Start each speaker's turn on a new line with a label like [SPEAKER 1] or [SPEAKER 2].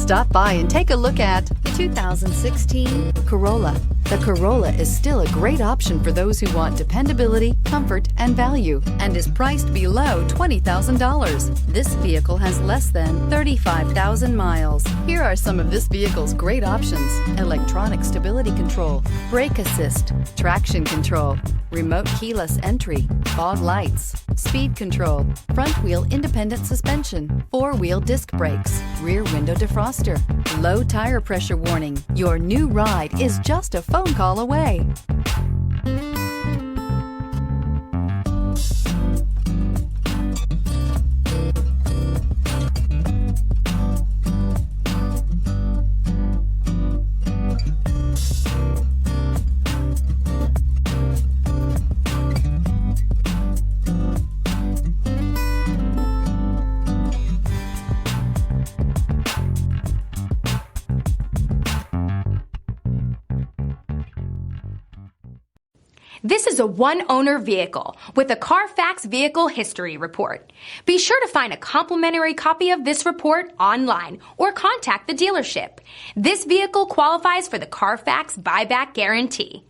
[SPEAKER 1] Stop by and take a look at the 2016 Corolla. The Corolla is still a great option for those who want dependability, comfort, and value, and is priced below $20,000. This vehicle has less than 35,000 miles. Here are some of this vehicle's great options: electronic stability control, brake assist, traction control, remote keyless entry, fog lights, speed control, front wheel independent suspension, four-wheel disc brakes, rear window defroster, low tire pressure warning. Your new ride is just a phone call away.
[SPEAKER 2] This is a one-owner vehicle with a Carfax Vehicle History Report. Be sure to find a complimentary copy of this report online or contact the dealership. This vehicle qualifies for the Carfax Buyback Guarantee.